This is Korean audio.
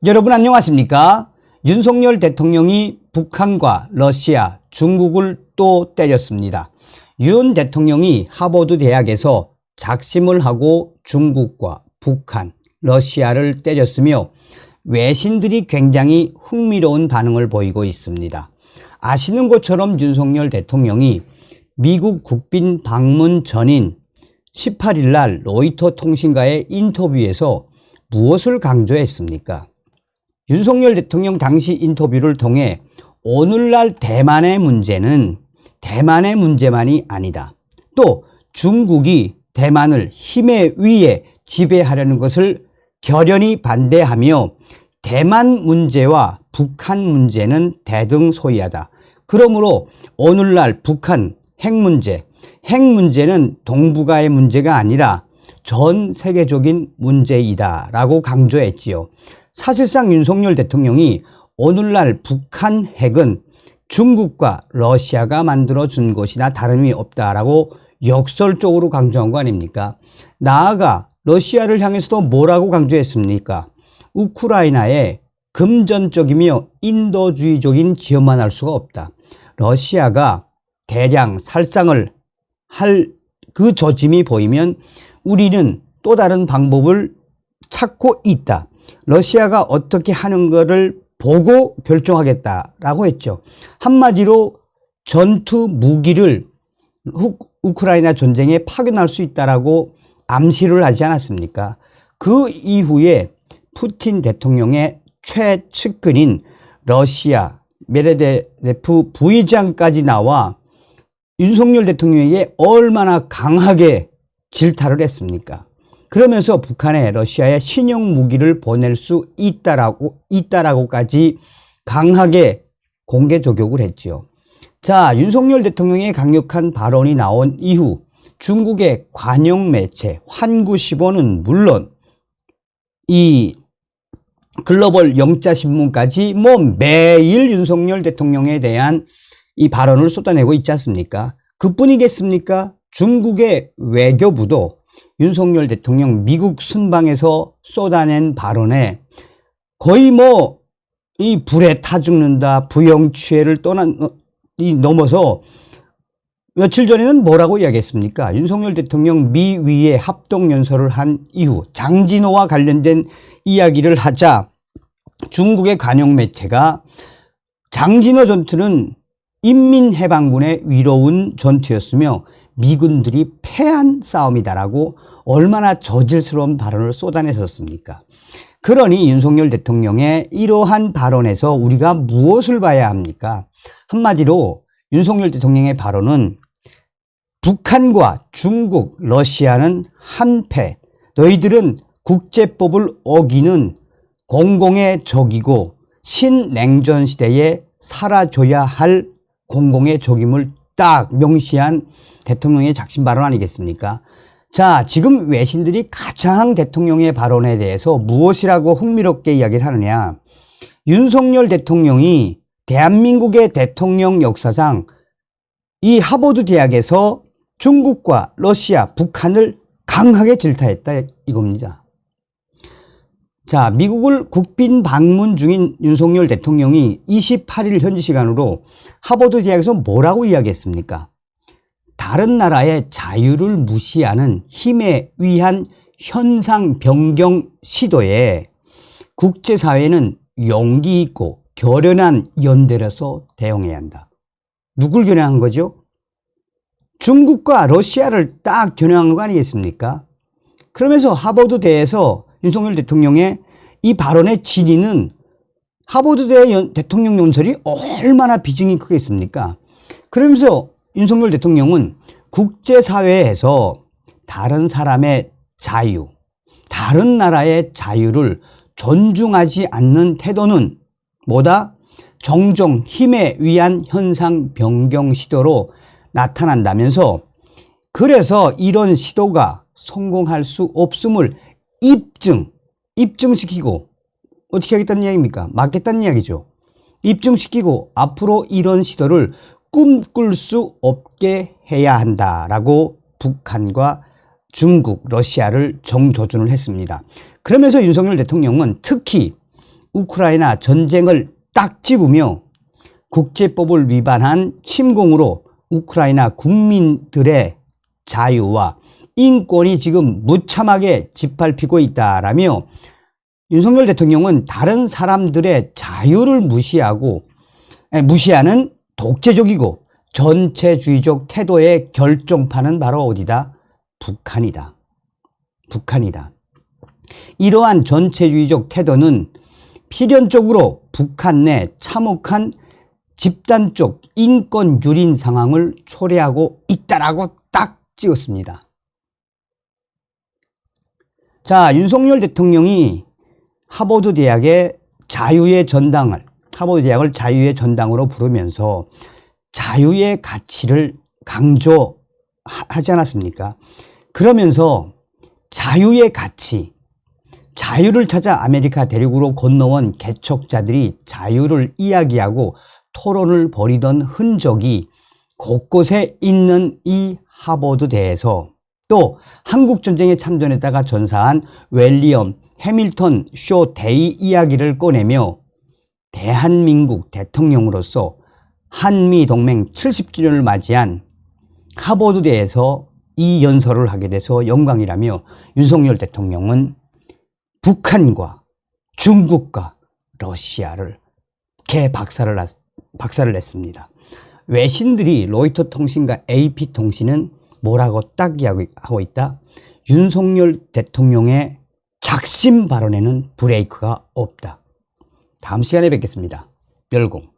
여러분 안녕하십니까? 윤석열 대통령이 북한과 러시아, 중국을 또 때렸습니다. 윤 대통령이 하버드 대학에서 작심을 하고 중국과 북한, 러시아를 때렸으며 외신들이 굉장히 흥미로운 반응을 보이고 있습니다. 아시는 것처럼 윤석열 대통령이 미국 국빈 방문 전인 18일 날 로이터 통신과의 인터뷰에서 무엇을 강조했습니까? 윤석열 대통령 당시 인터뷰를 통해 오늘날 대만의 문제는 대만의 문제만이 아니다. 또 중국이 대만을 힘에 의해 지배하려는 것을 결연히 반대하며 대만 문제와 북한 문제는 대등소이하다. 그러므로 오늘날 북한 핵 문제는 동북아의 문제가 아니라 전 세계적인 문제이다 라고 강조했지요. 사실상 윤석열 대통령이 오늘날 북한 핵은 중국과 러시아가 만들어준 것이나 다름이 없다라고 역설적으로 강조한 거 아닙니까? 나아가 러시아를 향해서도 뭐라고 강조했습니까? 우크라이나에 금전적이며 인도주의적인 지원만 할 수가 없다. 러시아가 대량 살상을 할 그 조짐이 보이면 우리는 또 다른 방법을 찾고 있다. 러시아가 어떻게 하는 것을 보고 결정하겠다라고 했죠. 한마디로 전투 무기를 우크라이나 전쟁에 파견할 수 있다라고 암시를 하지 않았습니까? 그 이후에 푸틴 대통령의 최측근인 러시아 메드베데프 부의장까지 나와 윤석열 대통령에게 얼마나 강하게 질타를 했습니까? 그러면서 북한에 러시아에 신형 무기를 보낼 수 있다라고까지 강하게 공개 조격을 했지요. 자, 윤석열 대통령의 강력한 발언이 나온 이후 중국의 관영 매체 환구시보는 물론 이 글로벌 영자신문까지 매일 윤석열 대통령에 대한 이 발언을 쏟아내고 있지 않습니까? 그뿐이겠습니까? 중국의 외교부도 윤석열 대통령 미국 순방에서 쏟아낸 발언에 거의 이 불에 타 죽는다, 부영취회를 넘어서 며칠 전에는 뭐라고 이야기했습니까? 윤석열 대통령 미 위에 합동연설을 한 이후 장진호와 관련된 이야기를 하자 중국의 관영 매체가 장진호 전투는 인민해방군의 위로운 전투였으며 미군들이 패한 싸움이다라고 얼마나 저질스러운 발언을 쏟아냈었습니까? 그러니 윤석열 대통령의 이러한 발언에서 우리가 무엇을 봐야 합니까? 한마디로 윤석열 대통령의 발언은 북한과 중국, 러시아는 한패, 너희들은 국제법을 어기는 공공의 적이고 신냉전 시대에 사라져야 할 공공의 적임을 딱 명시한 대통령의 작심 발언 아니겠습니까? 자, 지금 외신들이 가장 대통령의 발언에 대해서 무엇이라고 흥미롭게 이야기를 하느냐. 윤석열 대통령이 대한민국의 대통령 역사상 이 하버드 대학에서 중국과 러시아, 북한을 강하게 질타했다 이겁니다. 자, 미국을 국빈 방문 중인 윤석열 대통령이 28일 현지 시간으로 하버드 대학에서 뭐라고 이야기했습니까? 다른 나라의 자유를 무시하는 힘에 의한 현상 변경 시도에 국제사회는 용기 있고 결연한 연대로서 대응해야 한다. 누굴 겨냥한 거죠? 중국과 러시아를 딱 겨냥한 거 아니겠습니까? 그러면서 하버드 대에서 윤석열 대통령의 이 발언의 진위는 하버드 대 대통령 연설이 얼마나 비중이 크겠습니까? 그러면서 윤석열 대통령은 국제사회에서 다른 사람의 자유, 다른 나라의 자유를 존중하지 않는 태도는 뭐다? 종종 힘에 의한 현상 변경 시도로 나타난다면서 그래서 이런 시도가 성공할 수 없음을 입증시키고 어떻게 하겠다는 이야기입니까? 막겠다는 이야기죠. 입증시키고 앞으로 이런 시도를 꿈꿀 수 없게 해야 한다라고 북한과 중국, 러시아를 정조준을 했습니다. 그러면서 윤석열 대통령은 특히 우크라이나 전쟁을 딱 집으며 국제법을 위반한 침공으로 우크라이나 국민들의 자유와 인권이 지금 무참하게 짓밟히고 있다라며 윤석열 대통령은 다른 사람들의 자유를 무시하는 독재적이고 전체주의적 태도의 결정판은 바로 어디다? 북한이다. 북한이다. 이러한 전체주의적 태도는 필연적으로 북한 내 참혹한 집단적 인권 유린 상황을 초래하고 있다라고 딱 찍었습니다. 자, 윤석열 대통령이 하버드 대학을 자유의 전당으로 부르면서 자유의 가치를 강조하지 않았습니까? 그러면서 자유의 가치, 자유를 찾아 아메리카 대륙으로 건너온 개척자들이 자유를 이야기하고 토론을 벌이던 흔적이 곳곳에 있는 이 하버드대에서 또 한국전쟁에 참전했다가 전사한 윌리엄 해밀턴 쇼 대위 이야기를 꺼내며 대한민국 대통령으로서 한미동맹 70주년을 맞이한 하버드대에서 이 연설을 하게 돼서 영광이라며 윤석열 대통령은 북한과 중국과 러시아를 개박살을 냈습니다. 외신들이 로이터 통신과 AP 통신은 뭐라고 딱 이야기하고 있다? 윤석열 대통령의 작심 발언에는 브레이크가 없다. 다음 시간에 뵙겠습니다. 멸공.